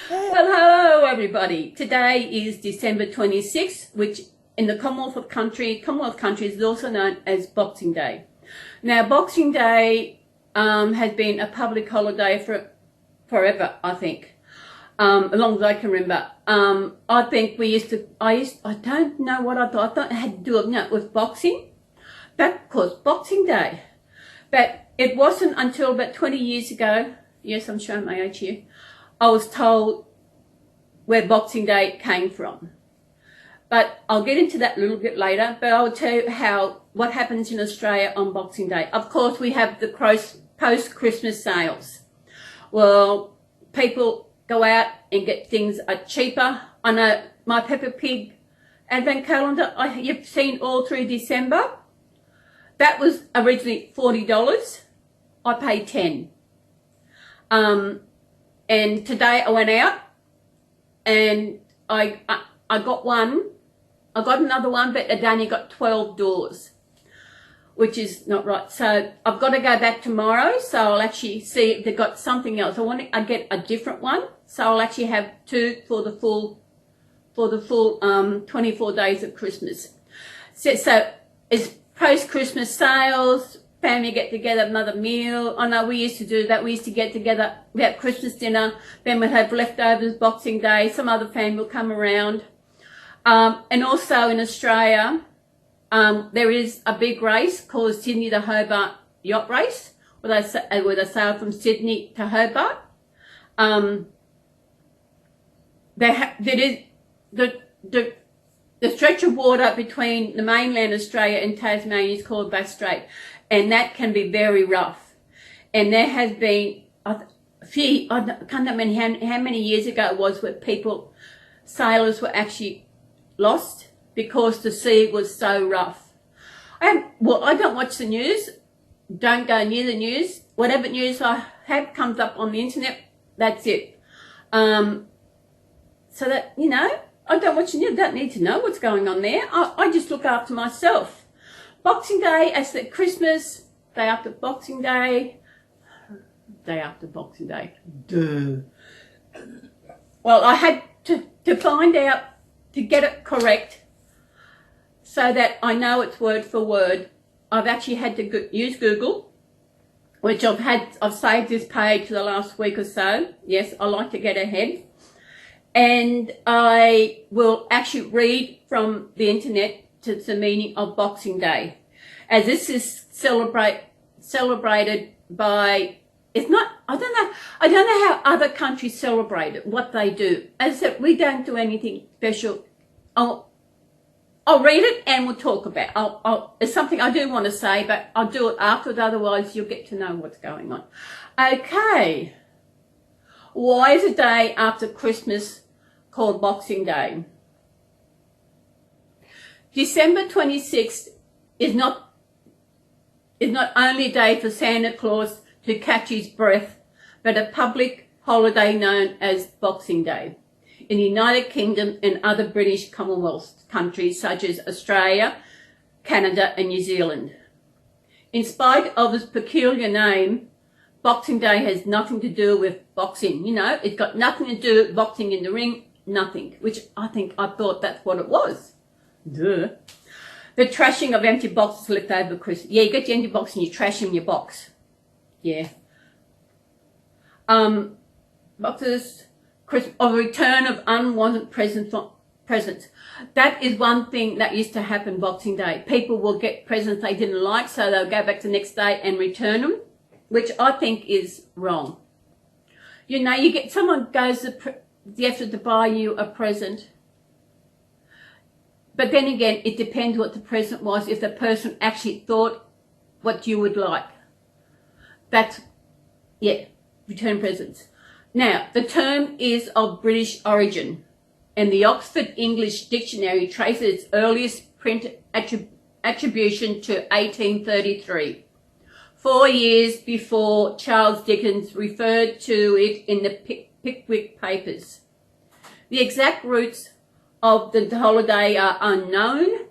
Well, hello everybody. Today is December 26th, which in the Commonwealth countries is also known as Boxing Day. Now, Boxing Day has been a public holiday for forever, I think, as long as I can remember. I think I don't know what I thought it had to do with boxing. That was Boxing Day. But it wasn't until about 20 years ago, yes, I'm showing my age here, I was told where Boxing Day came from. But I'll get into that a little bit later, but I'll tell you what happens in Australia on Boxing Day. Of course, we have the post-Christmas sales. Well, people go out and get things cheaper. I know my Peppa Pig Advent calendar, you've seen all through December. That was originally $40. I paid $10. And today I went out and I got one. I got another one, but it only got 12 doors, which is not right. So I've got to go back tomorrow. So I'll actually see if they've got something else. I get a different one. So I'll actually have two for the full 24 days of Christmas. So it's post-Christmas sales, family get together, another meal. I know we used to do that. We used to get together, we had Christmas dinner, then we'd have leftovers Boxing Day, some other family will come around. And also in Australia, there is a big race called Sydney to Hobart Yacht Race, where they sail from Sydney to Hobart. The stretch of water between the mainland Australia and Tasmania is called Bass Strait, and that can be very rough. And there has been I can't remember how many years ago it was where sailors were actually lost because the sea was so rough. Well, I don't watch the news, don't go near the news. Whatever news I have comes up on the internet, that's it. So that, I don't watch the news, don't need to know what's going on there. I just look after myself. Boxing Day, as the Christmas, day after Boxing Day, duh. Well, I had to find out, to get it correct, so that I know it's word for word. I've actually had to use Google, which I've saved this page for the last week or so. Yes, I like to get ahead. And I will actually read from the internet to the meaning of Boxing Day, as this is celebrated by, I don't know how other countries celebrate it, what they do. As I said, we don't do anything special. I'll read it and we'll talk about it's something I do want to say, but I'll do it afterwards, otherwise you'll get to know what's going on. Okay. Why is a day after Christmas called Boxing Day? December 26th is not only a day for Santa Claus to catch his breath, but a public holiday known as Boxing Day in the United Kingdom and other British Commonwealth countries such as Australia, Canada and New Zealand. In spite of its peculiar name, Boxing Day has nothing to do with boxing. It's got nothing to do with boxing in the ring, nothing, which I thought that's what it was. Duh. The trashing of empty boxes left over Christmas. Yeah, you get your empty box and you trash them in your box. Yeah. Boxes of return of unwanted presents. That is one thing that used to happen Boxing Day. People will get presents they didn't like, so they'll go back the next day and return them, which I think is wrong. You get someone goes the effort to buy you a present, but then again, it depends what the present was, if the person actually thought what you would like. Return presents. Now, the term is of British origin, and the Oxford English Dictionary traces its earliest print attribution to 1833. 4 years before Charles Dickens referred to it in the Pickwick Papers. The exact roots of the holiday are unknown,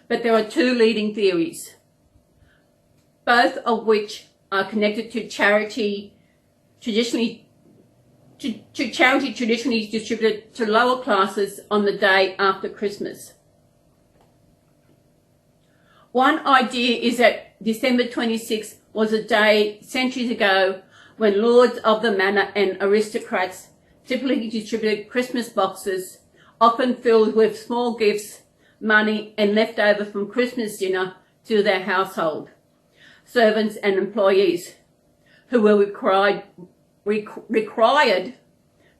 but there are two leading theories. both of which are connected to charity traditionally distributed to lower classes on the day after Christmas. One idea is that December 26th was a day centuries ago when lords of the manor and aristocrats typically distributed Christmas boxes, often filled with small gifts, money, and leftover from Christmas dinner to their household, servants and employees, who were required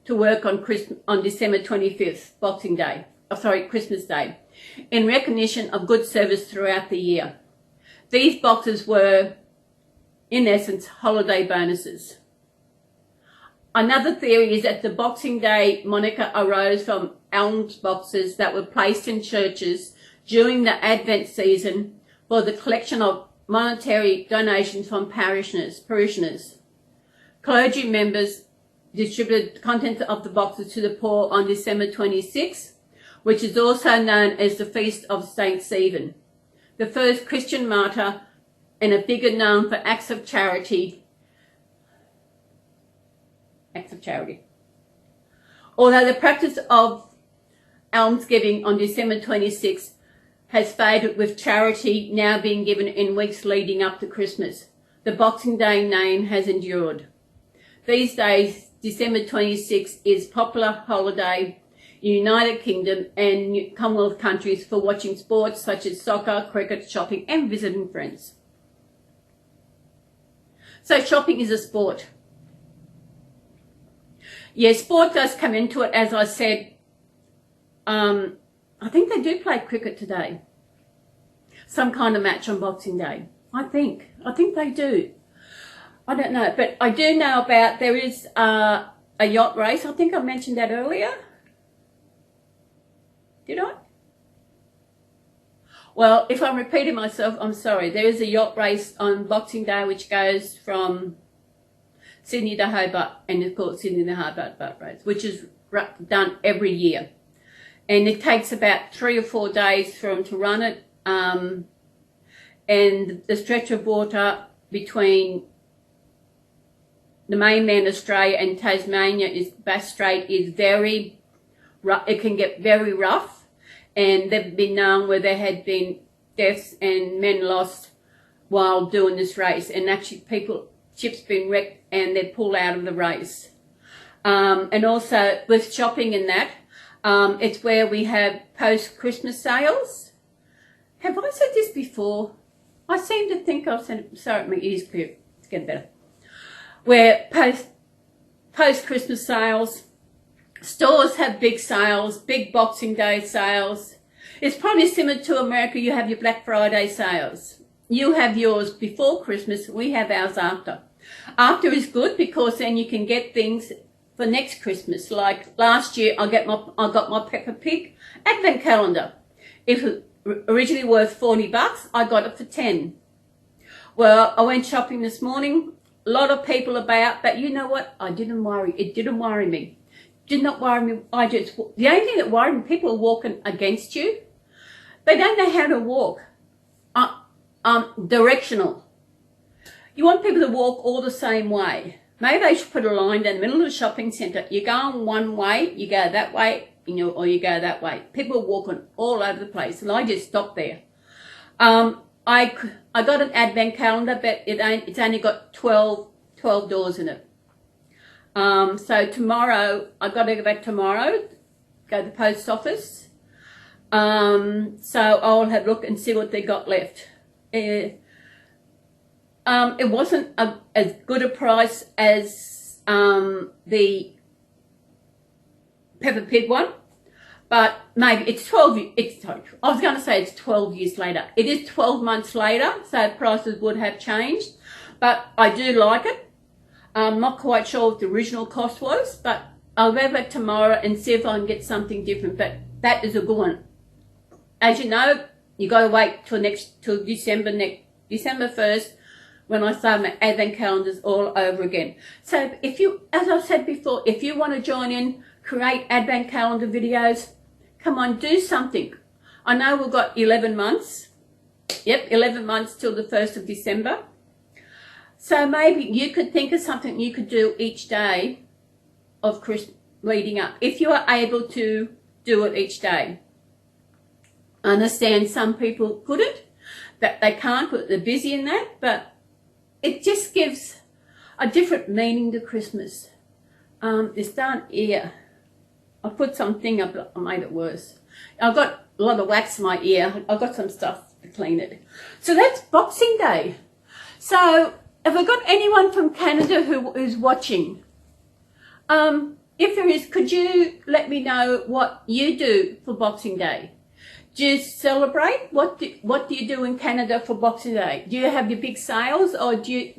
to work on December 25th, Christmas Day, in recognition of good service throughout the year. These boxes were, in essence, holiday bonuses. Another theory is that the Boxing Day moniker arose from alms boxes that were placed in churches during the Advent season for the collection of monetary donations from parishioners. Clergy members distributed the contents of the boxes to the poor on December 26th, which is also known as the Feast of Saint Stephen, the first Christian martyr and a figure known for acts of charity. Although the practice of almsgiving on December 26th has faded, with charity now being given in weeks leading up to Christmas, the Boxing Day name has endured. These days, December 26th is a popular holiday in the United Kingdom and Commonwealth countries for watching sports such as soccer, cricket, shopping and visiting friends. So shopping is a sport. Yes, sport does come into it, as I said. I think they do play cricket today. Some kind of match on Boxing Day. I think they do. I don't know, but I do know about, there is a yacht race. I think I mentioned that earlier. Did I? Well, if I'm repeating myself, I'm sorry. There is a yacht race on Boxing Day which goes from Sydney to Hobart, and it's called Sydney to Hobart Boat Race, which is done every year. And it takes about 3 or 4 days for them to run it. And the stretch of water between the mainland Australia and Tasmania Bass Strait is very rough. It can get very rough, and they've been known where there had been deaths and men lost while doing this race, and actually ships been wrecked and they're pulled out of the race. And also with shopping and that, it's where we have post-Christmas sales. Have I said this before? I seem to think I've said it. Sorry, my ears clear. It's getting better. Where post-Christmas sales, stores have big sales, big Boxing Day sales. It's probably similar to America. You have your Black Friday sales. You have yours before Christmas. We have ours after. After is good because then you can get things for next Christmas. Like last year, I got my Peppa Pig advent calendar. It was originally worth $40. I got it for 10. Well, I went shopping this morning. A lot of people about, but you know what? It didn't worry me. Did not worry me. The only thing that worried me, people are walking against you. They don't know how to walk. Directional. You want people to walk all the same way. Maybe they should put a line down the middle of the shopping centre. You're going one way, you go that way, or you go that way. People are walking all over the place, and I just stopped there. I got an advent calendar, but it's only got 12 doors in it. So tomorrow, I've got to go back tomorrow, go to the post office. So I'll have a look and see what they got left. It wasn't as good a price as the Peppa Pig one, but maybe it's 12. I was going to say it's 12 years later. It is 12 months later, so prices would have changed. But I do like it. I'm not quite sure what the original cost was, but I'll go back tomorrow and see if I can get something different. But that is a good one. As you know, you got to wait till December 1st. When I start my advent calendars all over again. So if you, as I've said before, if you want to join in, create advent calendar videos, come on, do something. I know we've got 11 months. Yep, 11 months till the 1st of December. So maybe you could think of something you could do each day of Christmas leading up, if you are able to do it each day. I understand some people couldn't, that they can't, but they're busy in that, but it just gives a different meaning to Christmas. This darn ear, I put something up, I made it worse. I've got a lot of wax in my ear. I've got some stuff to clean it. So that's Boxing Day. So have I got anyone from Canada who is watching? If there is, could you let me know what you do for Boxing Day? Do you celebrate? What do you do in Canada for Boxing Day? Do you have your big sales, or do you,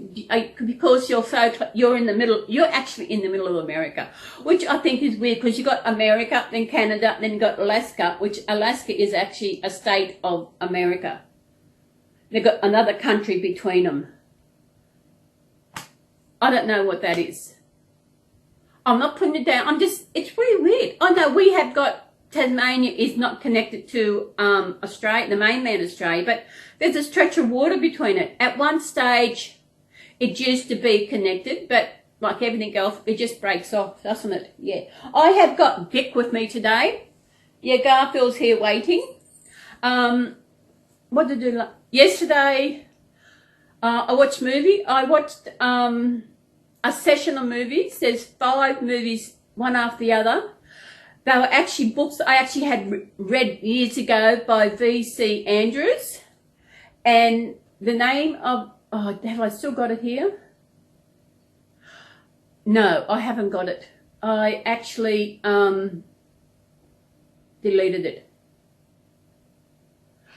because you're in the middle, you're actually in the middle of America, which I think is weird, because you got America, then Canada, then you got Alaska, which Alaska is actually a state of America. They've got another country between them. I don't know what that is. I'm not putting it down. It's really weird. I know we have got, Tasmania is not connected to Australia, the mainland Australia, but there's a stretch of water between it. At one stage, it used to be connected, but like everything else, it just breaks off, doesn't it? Yeah. I have got Vic with me today. Yeah, Garfield's here waiting. What did I do yesterday? I watched movie. I watched a session of movies. There's 5 movies, one after the other. They were actually books I actually had read years ago by V.C. Andrews. And the name of, oh, have I still got it here? No, I haven't got it. I actually deleted it.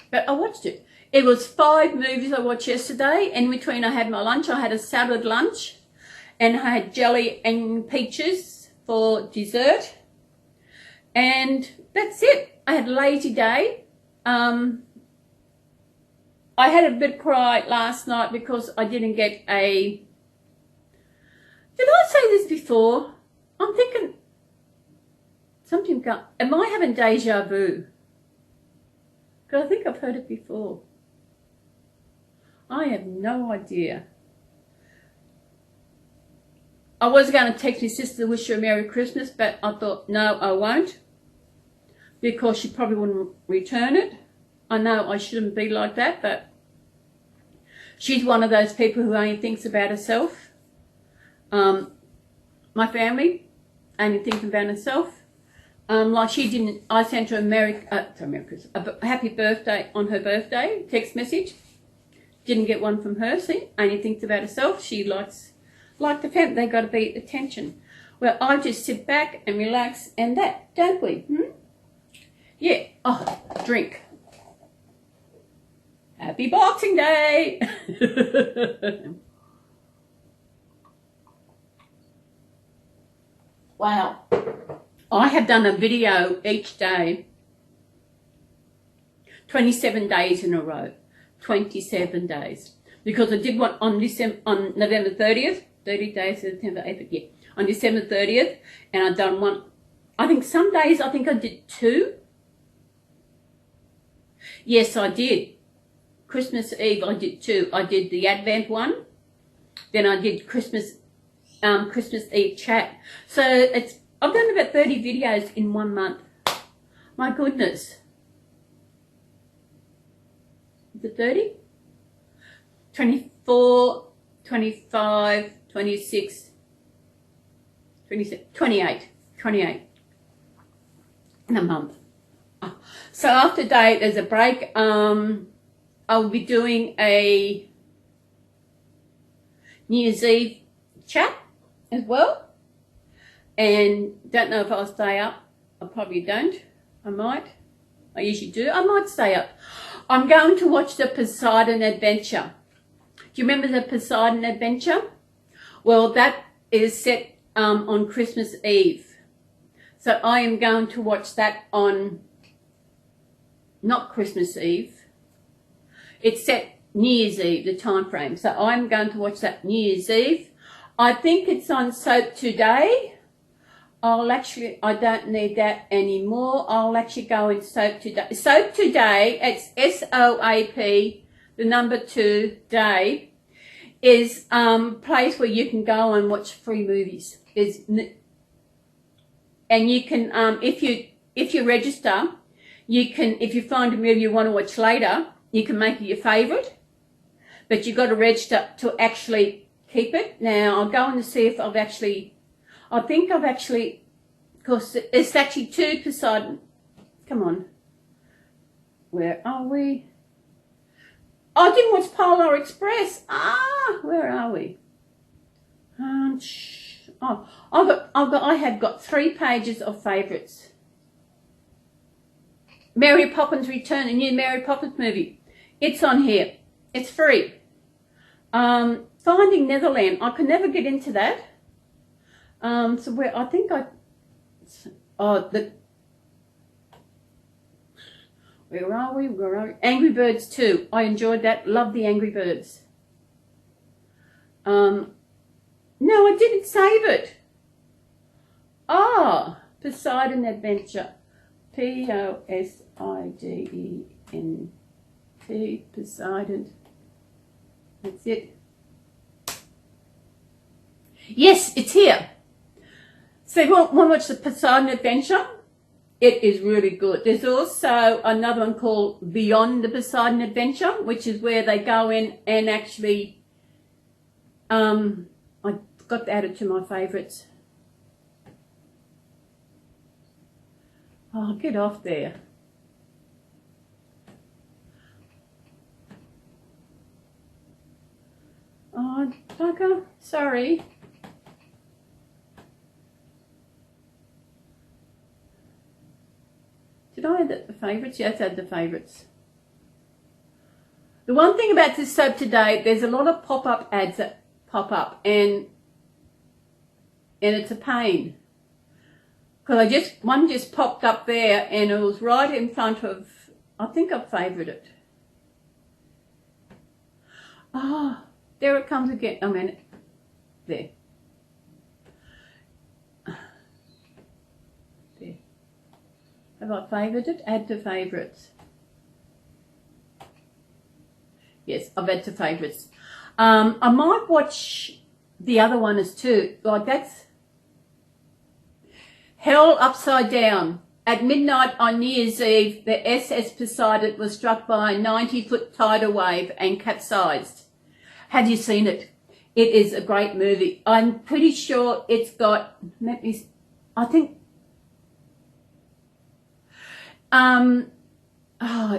But I watched it. It was 5 movies I watched yesterday. In between I had my lunch. I had a salad lunch. And I had jelly and peaches for dessert. And that's it. I had a lazy day. I had a bit of cry last night because I didn't get a... Did I say this before? I'm thinking... Something... Am I having deja vu? Because I think I've heard it before. I have no idea. I was going to text my sister to wish her a Merry Christmas, but I thought, no, I won't, because she probably wouldn't return it. I know I shouldn't be like that, but she's one of those people who only thinks about herself. My family only thinks about herself. Like she didn't, I sent her a happy birthday on her birthday, text message. Didn't get one from her, see, only thinks about herself. She likes... Like the family, they got to be attention. Well, I just sit back and relax and that, don't we? Yeah. Oh, drink. Happy Boxing Day. Wow. I have done a video each day. 27 days in a row. 27 days. Because I did one on November 30th. 30 days, September, April, yeah. On December 30th, and I've done one. I think some days, I think I did 2. Yes, I did. Christmas Eve, I did 2. I did the Advent one. Then I did Christmas Eve chat. So I've done about 30 videos in 1 month. My goodness. Is it 30? 24, 25, 26, 27, 28 in a month. So after today, there's a break. I'll be doing a New Year's Eve chat as well. And don't know if I'll stay up. I probably don't. I might. I usually do. I might stay up. I'm going to watch the Poseidon Adventure. Do you remember the Poseidon Adventure? Well, that is set on Christmas Eve. So I am going to watch that on, not Christmas Eve. It's set New Year's Eve, the time frame. So I'm going to watch that New Year's Eve. I think it's on Soap Today. I don't need that anymore. I'll actually go in Soap Today. Soap Today, it's SOAP, the number 2, day. is place where you can go and watch free movies. And you can if you register, you can, if you find a movie you want to watch later, you can make it your favourite, but you've got to register to actually keep it. Now I'll go on to see if I've actually, of course it's actually 2 Poseidon. Come on, where are we? I didn't watch Polar Express. Where are we? I have got 3 pages of favourites. Mary Poppins Return, a new Mary Poppins movie. It's on here. It's free. Finding Netherland. I could never get into that. So where I think I. Where are we? Angry Birds 2. I enjoyed that. Love the Angry Birds. No, I didn't save it. Poseidon Adventure. Posident. Poseidon. That's it. Yes, it's here. So you want to watch the Poseidon Adventure? It is really good. There's also another one called Beyond the Poseidon Adventure, which is where they go in and actually, I got to add it to my favourites. Oh, get off there. Oh, bugger. Sorry. Did I add the favourites? Yes, I add the favourites. The one thing about this soap today, there's a lot of pop-up ads that pop up, and it's a pain. Because one just popped up there, and it was right in front of, I think I've favoured it. There it comes again. I mean, there. There. Have I favoured it? Add to favourites. Yes, I've added to favourites. I might watch the other one as too. Like that's Hell Upside Down. At midnight on New Year's Eve, the SS Poseidon was struck by a 90-foot tidal wave and capsized. Have you seen it? It is a great movie. I'm pretty sure it's got, I think,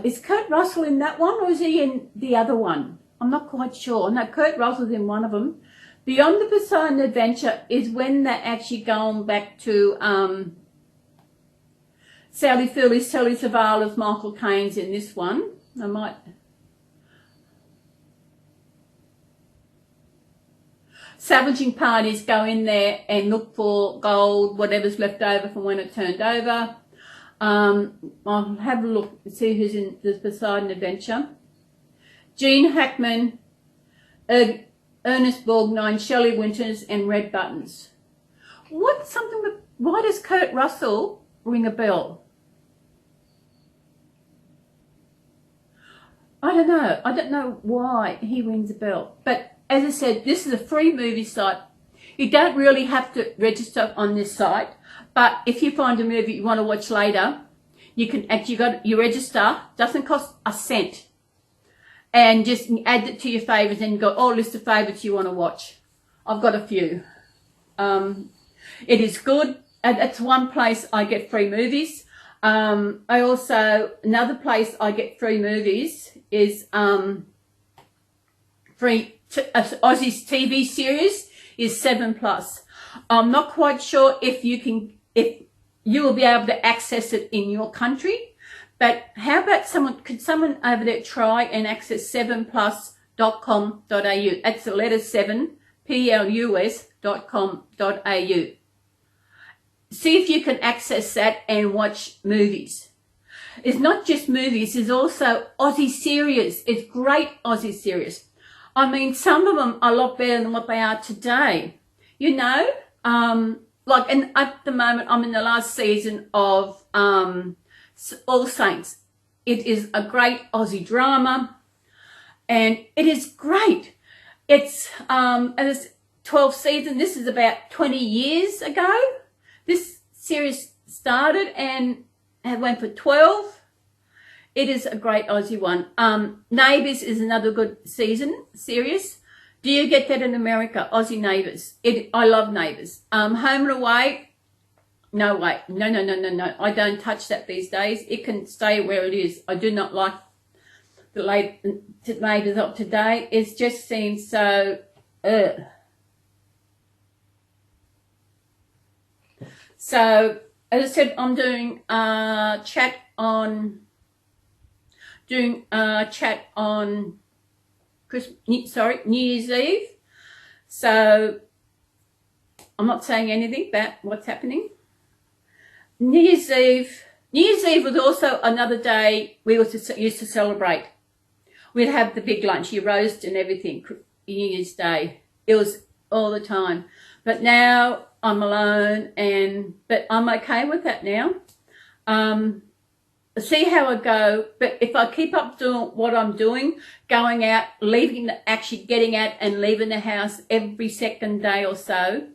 is Kurt Russell in that one, or is he in the other one? I'm not quite sure. No, Kurt Russell's in one of them. Beyond the Poseidon Adventure is when they're actually going back to Sally Fieldy's, Telly Savalas, Michael Caine's in this one. I might. Salvaging parties go in there and look for gold, whatever's left over from when it turned over. I'll have a look and see who's in the Poseidon Adventure. Gene Hackman, Ernest Borgnine, Shelley Winters, and Red Buttons. Why does Kurt Russell ring a bell? I don't know. I don't know why he rings a bell. But as I said, this is a free movie site. You don't really have to register on this site. But if you find a movie you want to watch later, you can actually you register. Doesn't cost a cent. And just add it to your favourites, and you've got all list of favourites you want to watch. I've got a few. It is good. That's one place I get free movies. Another place I get free movies is Aussie's TV series is 7+. I'm not quite sure if you will be able to access it in your country. But how about could someone over there try and access 7plus.com.au? That's the letter 7, plus.com.au. See if you can access that and watch movies. It's not just movies, it's also Aussie series. It's great Aussie series. I mean, some of them are a lot better than what they are today. You know, and at the moment, I'm in the last season of All Saints. It is a great Aussie drama, and it is great. It's, and it's 12 season. This is about 20 years ago. This series started and it went for 12. It is a great Aussie one. Neighbours is another good series. Do you get that in America? Aussie Neighbours. I love Neighbours. Home and Away. No way. No. I don't touch that these days. It can stay where it is. I do not like the Neighbours of today. It just seems so... So, as I said, I'm doing chat on New Year's Eve. So I'm not saying anything about what's happening. New Year's Eve was also another day we used to celebrate. We'd have the big lunch, your roast and everything, New Year's Day. It was all the time. But now I'm alone, but I'm okay with that now. See how I go, but if I keep up doing what I'm doing, going out, actually getting out and leaving the house every second day or so,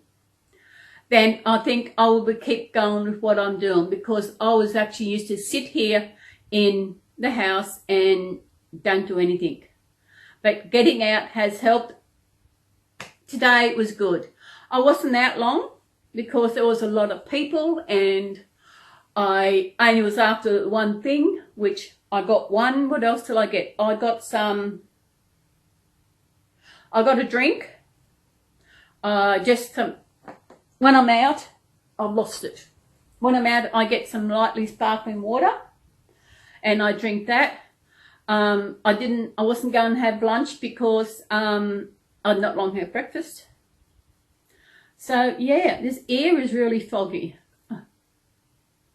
then I think I will keep going with what I'm doing, because I was actually used to sit here in the house and don't do anything. But getting out has helped. Today was good. I wasn't out long because there was a lot of people, and I only was after one thing, which I got one. What else did I get? I got a drink. When I'm out, I've lost it. When I'm out, I get some lightly sparkling water and I drink that. I wasn't going to have lunch because I'd not long had breakfast. So yeah, this ear is really foggy.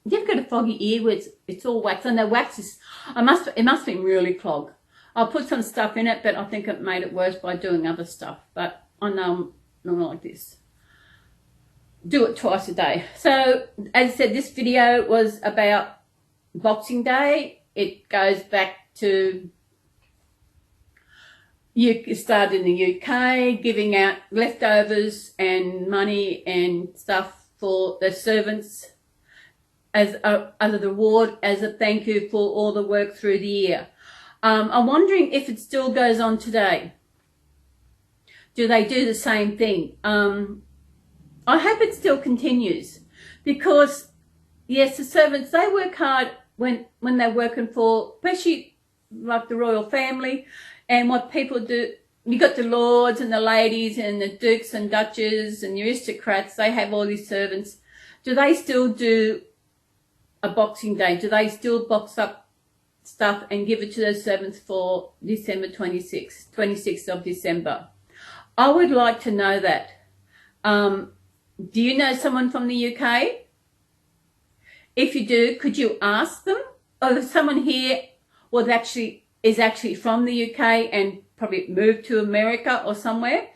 You've got a foggy ear where it's all wax, and the wax is, it must be really clogged. I'll put some stuff in it, but I think it made it worse by doing other stuff. But I know I'm not like this. Do it twice a day. So as I said, this video was about Boxing Day. It goes back to, you started in the UK, giving out leftovers and money and stuff for the servants as a reward, as a thank you for all the work through the year. I'm wondering if it still goes on today. Do they do the same thing? I hope it still continues, because yes, the servants, they work hard when they're working for, especially like the royal family, and what people do. You got the lords and the ladies and the dukes and duchesses and the aristocrats. They have all these servants. Do they still do a Boxing Day? Do they still box up stuff and give it to those servants for December 26th of December? I would like to know that. Do you know someone from the UK? If you do, could you ask them? Or if someone here is actually from the UK and probably moved to America or somewhere,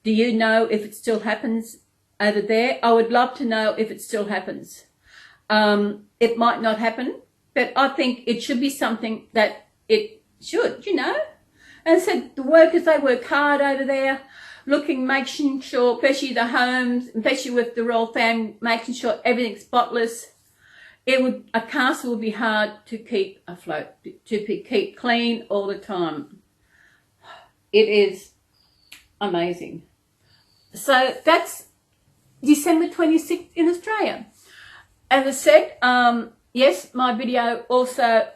do you know if it still happens over there? I would love to know if it still happens. It might not happen, but I think it should be something that it should, you know. As I said, the workers, they work hard over there, making sure, especially the homes, especially with the royal family, making sure everything's spotless. A castle would be hard to keep afloat, to keep clean all the time. It is amazing. So that's December 26th in Australia. As I said, yes, my video also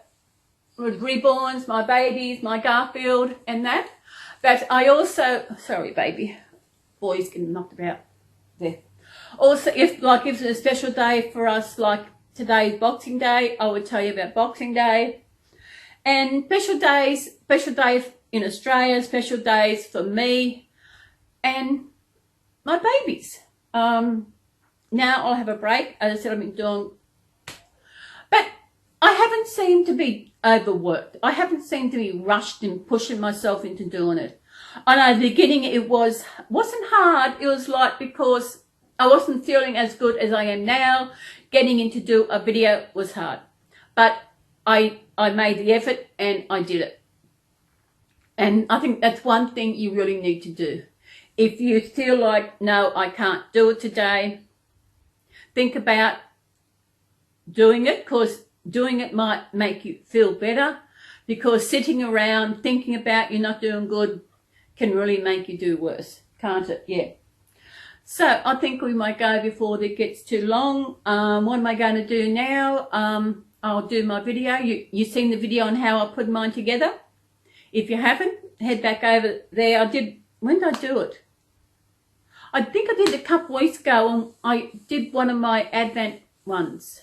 was Reborns, my babies, my Garfield and that. But I also, sorry baby, boy's getting knocked about there. Also, if it's a special day for us, like today's Boxing Day, I would tell you about Boxing Day. And special days in Australia, special days for me and my babies. Now I'll have a break. As I said, I've been doing, but I haven't seemed to be overworked. I haven't seemed to be rushed and pushing myself into doing it. I know at the beginning it wasn't hard. It was like, because I wasn't feeling as good as I am now. Getting into do a video was hard, but I made the effort and I did it. And I think that's one thing you really need to do. If you feel like, no, I can't do it today, think about doing it, because doing it might make you feel better, because sitting around thinking about you're not doing good can really make you do worse, can't it? Yeah. So I think we might go before it gets too long. What am I going to do now? I'll do my video. You've seen the video on how I put mine together. If you haven't, head back over there. When did I do it? I think I did it a couple weeks ago, and I did one of my Advent ones.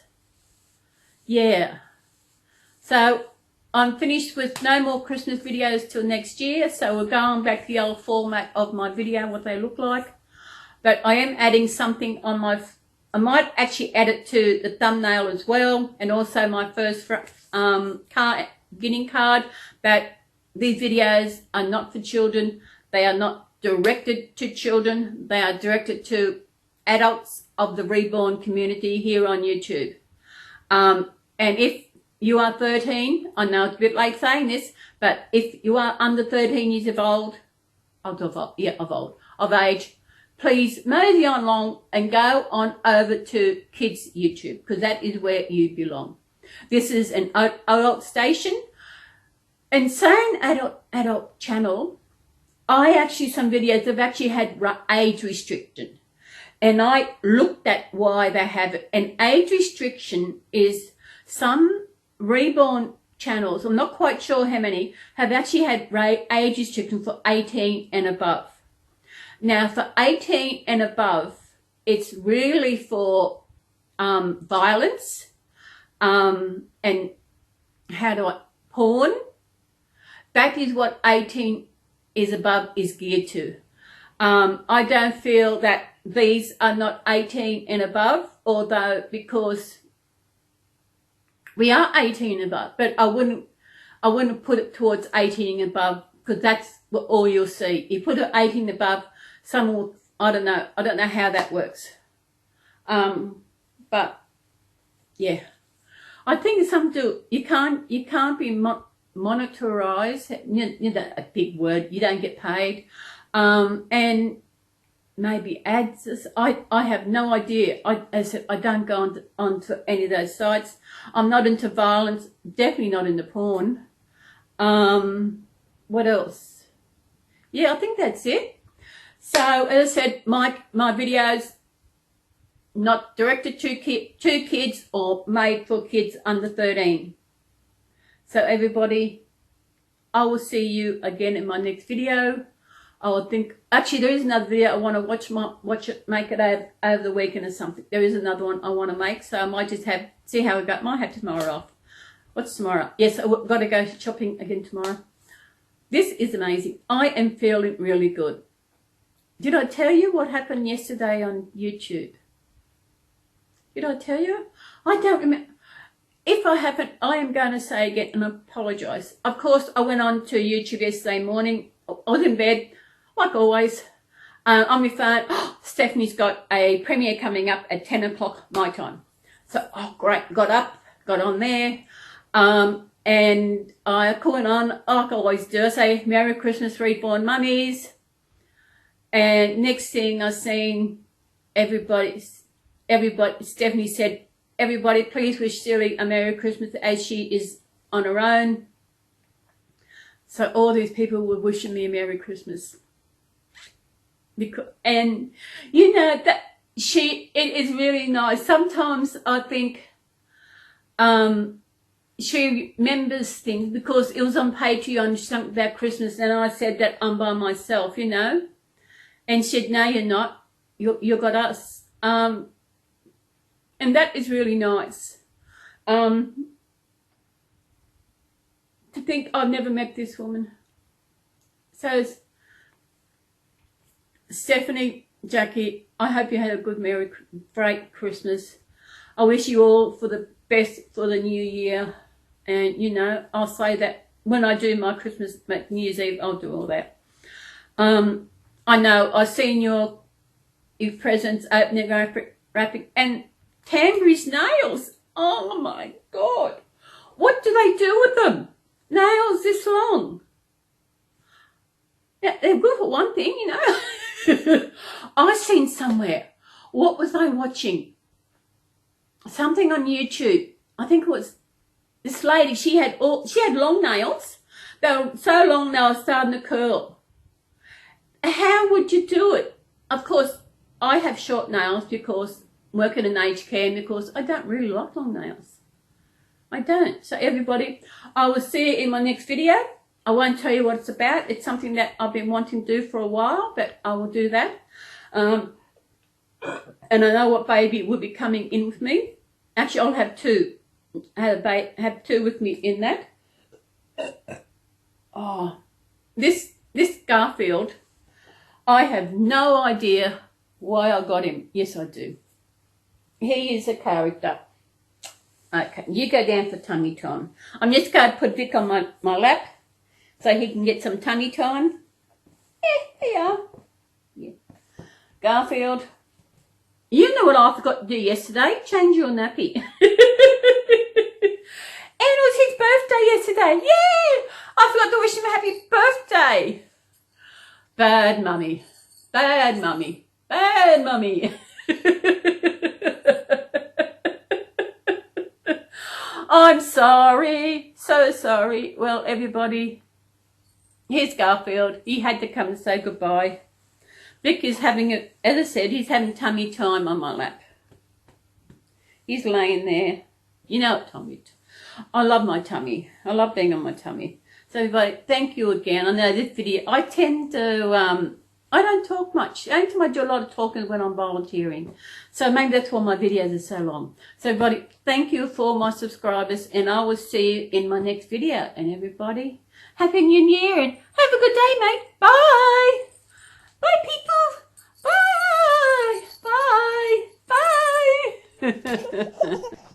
Yeah. So I'm finished with no more Christmas videos till next year. So we're going back to the old format of my video, what they look like. But I am adding something on I might actually add it to the thumbnail as well, and also my first beginning card. But these videos are not for children. They are not directed to children. They are directed to adults of the Reborn community here on YouTube. And if you are 13, I know it's a bit late saying this, but if you are under 13 years of age, please mosey on along and go on over to Kids YouTube, because that is where you belong. This is an adult station. And saying adult channel, some videos have actually had age restriction. And I looked at why they have it. And age restriction is some Reborn channels, I'm not quite sure how many, have actually had age restriction for 18 and above. Now, for 18 and above, it's really for violence and porn. That is what 18 is above is geared to. I don't feel that these are not 18 and above, although because we are 18 and above, but I wouldn't put it towards 18 and above, because that's what all you'll see. You put it 18 and above, some will, I don't know how that works. But yeah, I think some do. You can't be monetized. You know, a big word. You don't get paid. And maybe ads. I have no idea. As I said, I don't go onto any of those sites. I'm not into violence. Definitely not into porn. What else? Yeah, I think that's it. So as I said, my videos not directed to kids or made for kids under 13. So everybody, I will see you again in my next video. Actually there is another video I want to make it over the weekend or something. There is another one I want to make, so I might just see how it goes. Might have tomorrow off. What's tomorrow? Yes, I've got to go shopping again tomorrow. This is amazing. I am feeling really good. Did I tell you what happened yesterday on YouTube? Did I tell you? I don't remember. If I haven't, I am going to say again and apologise. Of course, I went on to YouTube yesterday morning. I was in bed, like always, on my phone. Oh, Stephanie's got a premiere coming up at 10 o'clock my time. So, oh great, got up, got on there, and I called on, like I always do. I say, Merry Christmas, Reborn Mummies. And next thing I seen, everybody, Stephanie said, everybody, please wish Celys a Merry Christmas, as she is on her own. So all these people were wishing me a Merry Christmas. And you know, it is really nice. Sometimes I think she remembers things, because it was on Patreon, something about Christmas, and I said that I'm by myself, you know. And she said, no, you're not. You got us. And that is really nice. To think I've never met this woman. So, Stephanie, Jackie, I hope you had a good, great Christmas. I wish you all for the best for the new year. And, you know, I'll say that when I do my Christmas, New Year's Eve, I'll do all that. I know I've seen your presents opening, wrapping, and Tambourie's nails. Oh my God. What do they do with them? Nails this long. Yeah, they're good for one thing, you know. I seen somewhere. What was I watching? Something on YouTube. I think it was this lady. She had long nails. They were so long they were starting to curl. How would you do it? Of course, I have short nails because I'm working in aged care and because I don't really like long nails. I don't. So everybody, I will see you in my next video. I won't tell you what it's about. It's something that I've been wanting to do for a while, but I will do that. And I know what baby will be coming in with me. Actually, I'll have two. Have two with me in that. Oh, this Garfield, I have no idea why I got him. Yes, I do. He is a character. Okay, you go down for tummy time. I'm just going to put Vic on my lap so he can get some tummy time. Yeah, here you are. Yeah. Garfield, you know what I forgot to do yesterday? Change your nappy. And it was his birthday yesterday. Yeah! I forgot to wish him a happy birthday. Bad mummy. Bad mummy. Bad mummy. I'm sorry. So sorry. Well, everybody, here's Garfield. He had to come and say goodbye. Vic is having, as I said, he's having tummy time on my lap. He's laying there. You know what tummy. I love my tummy. I love being on my tummy. So everybody, thank you again. I know this video, I tend to, I don't talk much. I don't do a lot of talking when I'm volunteering. So maybe that's why my videos are so long. So everybody, thank you for my subscribers, and I will see you in my next video. And everybody, Happy New Year and have a good day, mate. Bye. Bye, people. Bye. Bye. Bye.